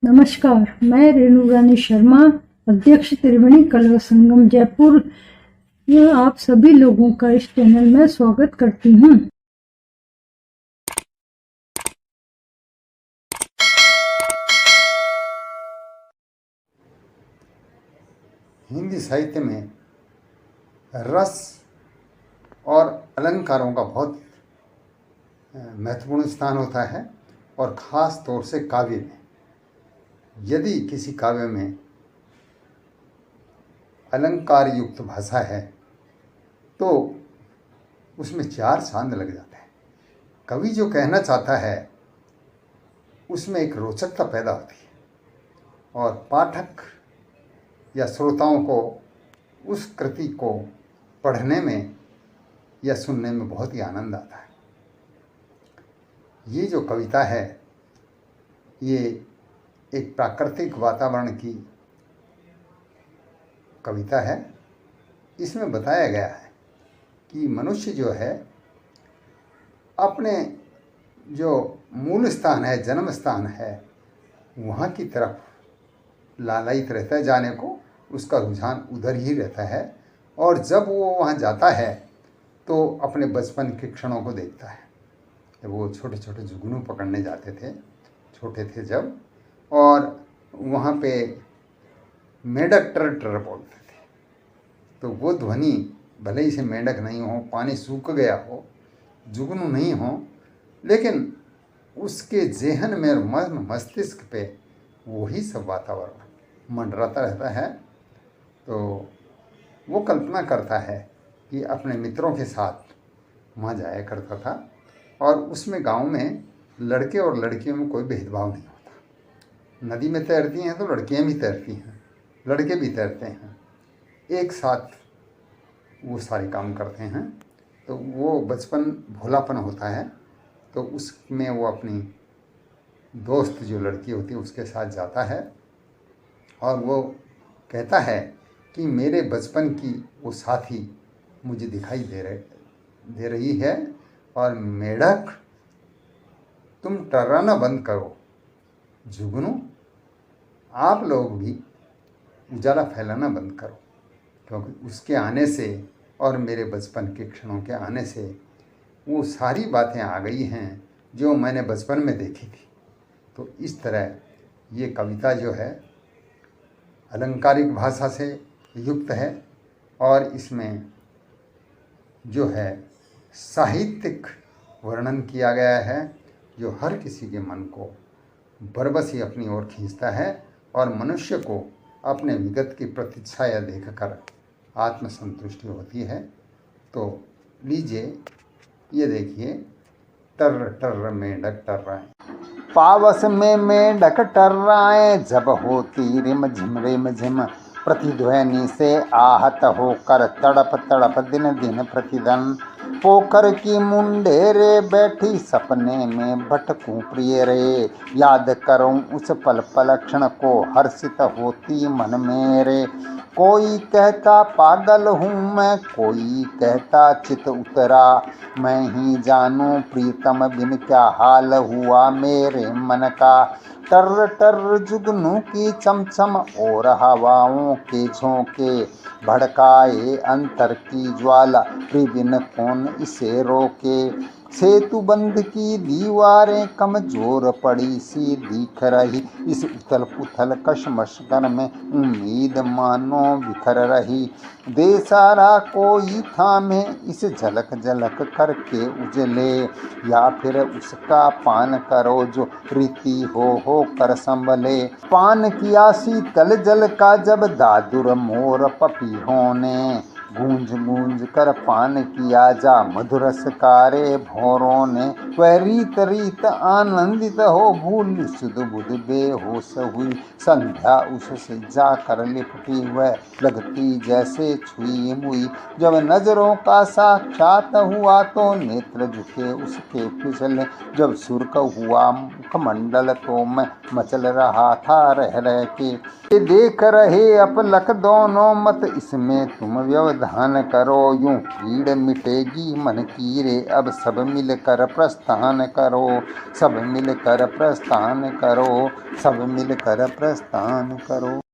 नमस्कार, मैं रेणु रानी शर्मा, अध्यक्ष त्रिवेणी कला संगम जयपुर। आप सभी लोगों का इस चैनल में स्वागत करती हूँ। हिंदी साहित्य में रस और अलंकारों का बहुत महत्वपूर्ण स्थान होता है और ख़ास तौर से काव्य में। यदि किसी काव्य में अलंकार युक्त भाषा है तो उसमें चार चांद लग जाते हैं। कवि जो कहना चाहता है उसमें एक रोचकता पैदा होती है और पाठक या श्रोताओं को उस कृति को पढ़ने में या सुनने में बहुत ही आनंद आता है। ये जो कविता है ये एक प्राकृतिक वातावरण की कविता है। इसमें बताया गया है कि मनुष्य जो है अपने जो मूल स्थान है, जन्म स्थान है, वहाँ की तरफ लालायित रहता है जाने को, उसका रुझान उधर ही रहता है। और जब वो वहाँ जाता है तो अपने बचपन के क्षणों को देखता है। जब वो छोटे छोटे जुगनू पकड़ने जाते थे, छोटे थे जब, और वहाँ पे मेंढक टर टर बोलते थे, तो वो ध्वनि भले ही से मेंढक नहीं हो, पानी सूख गया हो, जुगनू नहीं हो, लेकिन उसके जेहन में और मस्तिष्क पे वही सब वातावरण मंडराता रहता है। तो वो कल्पना करता है कि अपने मित्रों के साथ वहाँ जाया करता था और उसमें गांव में लड़के और लड़कियों में कोई भेदभाव नहीं होता। नदी में तैरती हैं तो लड़कियाँ भी तैरती हैं, लड़के भी तैरते हैं, एक साथ वो सारे काम करते हैं। तो वो बचपन भोलापन होता है। तो उसमें वो अपनी दोस्त जो लड़की होती है उसके साथ जाता है और वो कहता है कि मेरे बचपन की वो साथी मुझे दिखाई दे रही है और मेढक तुम टर्राना बंद करो, जुगनू आप लोग भी उजाला फैलाना बंद करो, क्योंकि उसके आने से और मेरे बचपन के क्षणों के आने से वो सारी बातें आ गई हैं जो मैंने बचपन में देखी थी। तो इस तरह ये कविता जो है अलंकारिक भाषा से युक्त है और इसमें जो है साहित्यिक वर्णन किया गया है जो हर किसी के मन को बरबसी अपनी ओर खींचता है और मनुष्य को अपने विगत की प्रतिच्छाया देखकर आत्मसंतुष्टि होती है। तो लीजिए ये देखिए, टर टर मेंढक टर्राए, पावस में मेंढक टर्राए, जब होती रिम झिम प्रतिध्वनि से आहत होकर तड़प तड़प दिन दिन प्रतिदिन पोखर की मुंडेरे बैठी सपने में भटकूं प्रिय रे, याद करूं उस पल पल क्षण को हर्षित होती मन मेरे। कोई कहता पागल हूँ मैं, कोई कहता चित उतरा, मैं ही जानूं प्रीतम बिन क्या हाल हुआ मेरे मन का। टर टर जुगनू की चमचम और हवाओं के झोंके, भड़काए अंतर की ज्वाला बिन कौन इसे रोके। सेतु बंध की दीवारें कमजोर पड़ी सी दिख रही, इस उथल पुथल कशमश में उम्मीद मानो बिखर रही। दे सारा कोई थामे इस झलक झलक करके उजले, या फिर उसका पान करो जो रीति हो कर संभले। पान किया शीतल जल का जब दादुर मोर पपीहों ने, गूंज गूंज कर पान किया जा मधुरस कारे भौरों ने। वह रीत रीत आनंदित हो भूल सुध बुध बेहोश हुई, संध्या उससे जाकर लिपटी वह लगती जैसे छुई मुई। जब नजरों का साक्षात हुआ तो नेत्र झुके उसके फिसले, जब सुर्ख हुआ मुखमंडल तो मैं मचल रहा था रह रह के। देख रहे अपलक दोनों मत इसमें तुम व्यवधान परिधान करो, यूं पीड़ मिटेगी मन की रे। अब सब मिलकर प्रस्थान करो, सब मिलकर प्रस्थान करो, सब मिलकर प्रस्थान करो।